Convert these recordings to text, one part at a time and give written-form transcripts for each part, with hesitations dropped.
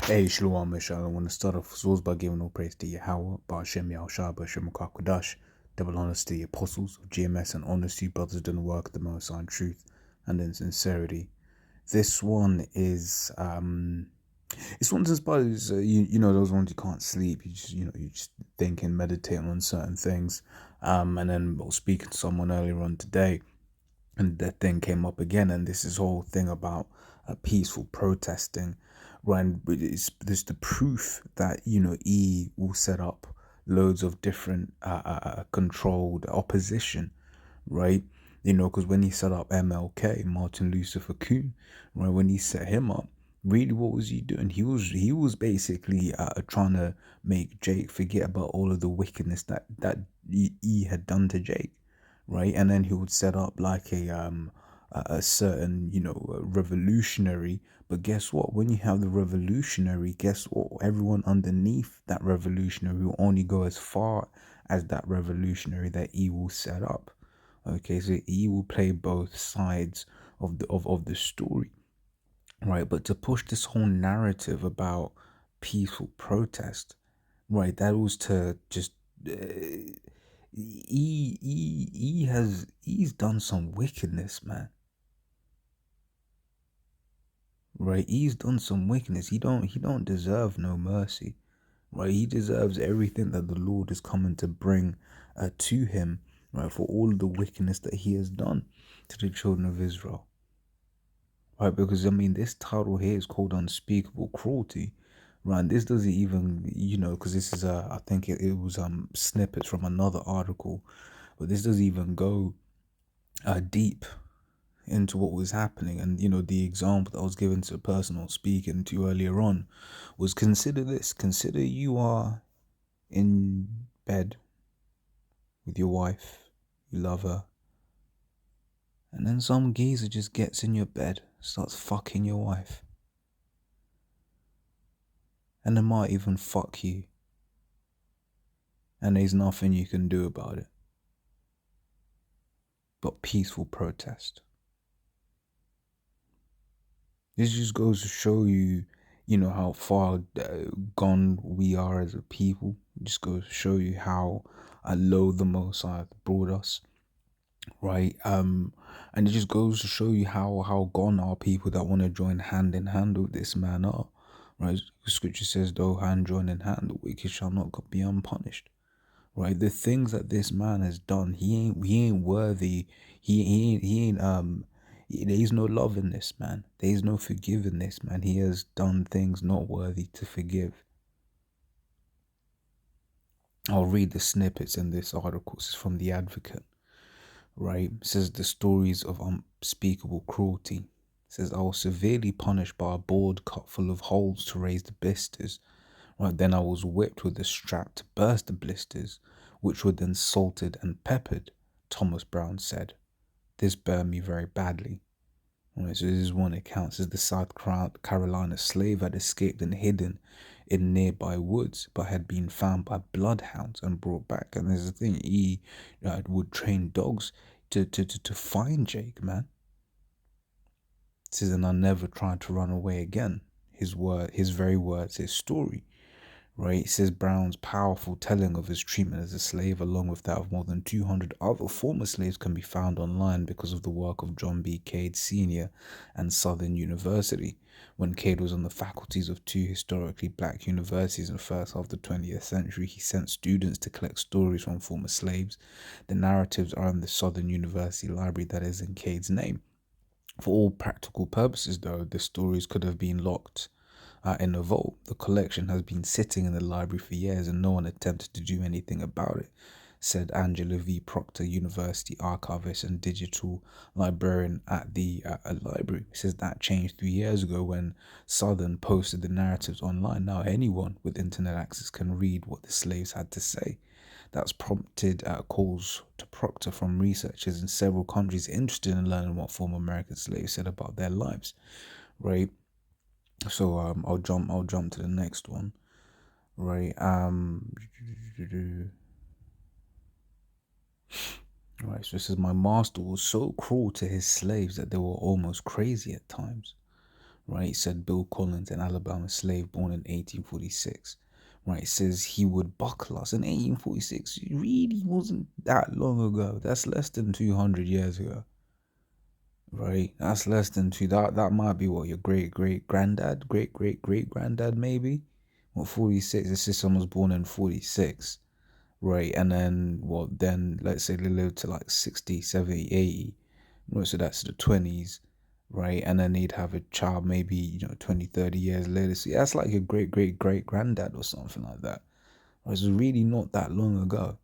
Hey, Shalom, Michelle. I want to start off as always by giving all praise to Yahweh, Ba'ashem Yahushua, Ba'ashem Kakwadash, double honors to the apostles of GMS, and honors to you brothers doing the work of the Most High in truth and in sincerity. This one is, this one's inspired, you know, those ones you can't sleep, you just think and meditate on certain things. And then I was speaking to someone earlier on today, and that thing came up again, and this is whole thing about peaceful protesting, when there's the proof that E will set up loads of different controlled opposition, right? Because when he set up MLK, Martin Luther King, right, when he set him up, really, what was he doing? He was basically trying to make Jake forget about all of the wickedness that E had done to Jake, right? And then he would set up like a certain revolutionary. But guess what? When you have the revolutionary, guess what? Everyone underneath that revolutionary will only go as far as that revolutionary that E will set up. Okay, so E will play both sides of the story, right? But to push this whole narrative about peaceful protest, right? That was to just he's done some wickedness, man. Right? He's done some wickedness. He don't deserve no mercy. Right? He deserves everything that the Lord is coming to bring to him, right? For all of the wickedness that he has done to the children of Israel. Right? Because I mean, this title here is called Unspeakable Cruelty. Right? And this doesn't even, because this is I think it was snippets from another article, but this doesn't even go deep into what was happening. And the example that I was given to the person I was speaking to earlier on was, consider this: consider you are in bed with your wife, you love her, and then some geezer just gets in your bed, starts fucking your wife, and they might even fuck you, and there's nothing you can do about it but peaceful protest. This just goes to show you, how far gone we are as a people. It just goes to show you how low the Most High brought us, right? And it just goes to show you how gone are people that want to join hand in hand with this man are, right? Scripture says, "Though hand join in hand, the wicked shall not be unpunished." Right? The things that this man has done, he ain't worthy. He ain't There's no love in this man. There's no forgive in this man. He has done things not worthy to forgive. I'll read the snippets in this article. This is from The Advocate, right? It says, the stories of unspeakable cruelty. It says, I was severely punished by a board cut full of holes to raise the blisters. Right, then I was whipped with a strap to burst the blisters, which were then salted and peppered, Thomas Brown said. This burned me very badly. Right, so this is one account. It says the South Carolina slave had escaped and hidden in nearby woods, but had been found by bloodhounds and brought back. And there's the thing, he would train dogs to find Jake, man. It says, and I never tried to run away again. His very words, his story. Right, it says Brown's powerful telling of his treatment as a slave, along with that of more than 200 other former slaves, can be found online because of the work of John B. Cade Sr. and Southern University. When Cade was on the faculties of two historically black universities in the first half of the 20th century, he sent students to collect stories from former slaves. The narratives are in the Southern University library that is in Cade's name. For all practical purposes, though, the stories could have been locked in a vault. The collection has been sitting in the library for years and no one attempted to do anything about it, said Angela V. Proctor, University archivist and digital librarian at the library. He says that changed 3 years ago when Southern posted the narratives online. Now anyone with internet access can read what the slaves had to say. That's prompted calls to Proctor from researchers in several countries interested in learning what former American slaves said about their lives. Right. So I'll jump to the next one. Right. Right. So this is, my master was so cruel to his slaves that they were almost crazy at times. right? Said Bill Collins, an Alabama slave born in 1846. Right, says he would buckle us in 1846. It really wasn't that long ago. That's less than 200 years ago, right? That's less than two. That might be what, your great granddad, great granddad, maybe. What, 46? This is someone was born in 46, right? And then what? Then let's say they lived to like 60, 70, 80. Right, so that's the 20s, right? And then they'd have a child maybe, 20, 30 years later. So yeah, that's like a great granddad or something like that. It's really not that long ago,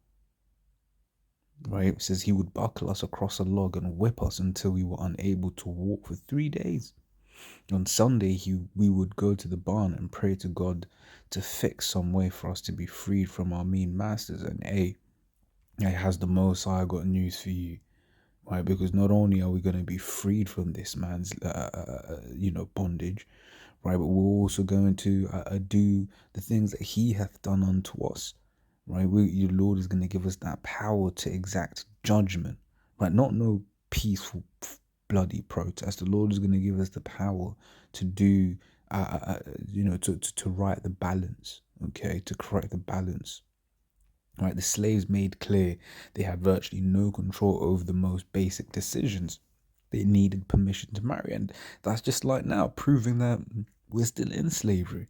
right? It says he would buckle us across a log and whip us until we were unable to walk for 3 days. On Sunday, we would go to the barn and pray to God to fix some way for us to be freed from our mean masters. And hey, has the Most High got news for you, right? Because not only are we going to be freed from this man's, bondage, right, but we're also going to do the things that he hath done unto us, right? Your Lord is going to give us that power to exact judgment, right? Not no peaceful, bloody protest. The Lord is going to give us the power to do, to right the balance, okay, to correct the balance. Right, the slaves made clear they had virtually no control over the most basic decisions. They needed permission to marry, and that's just like now, proving that we're still in slavery,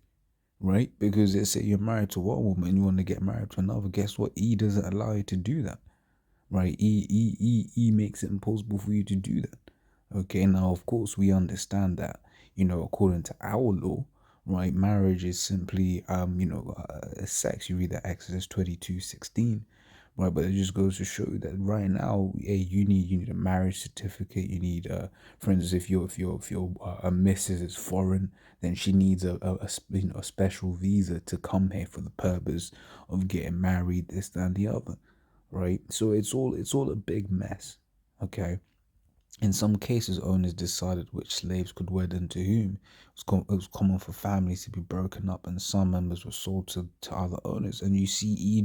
right? Because they say you're married to one woman and you want to get married to another. Guess what? E doesn't allow you to do that, right? E makes it impossible for you to do that. Okay, now of course we understand that, according to our law, right, marriage is simply sex. You read that Exodus 22:16, right? But it just goes to show you that right now, hey, you need a marriage certificate. You need, for instance, if your a missus is foreign, then she needs a special visa to come here for the purpose of getting married, this, that, and the other, right? So it's all a big mess. Okay. In some cases, owners decided which slaves could wed into whom. It was common for families to be broken up, and some members were sold to other owners. And you see E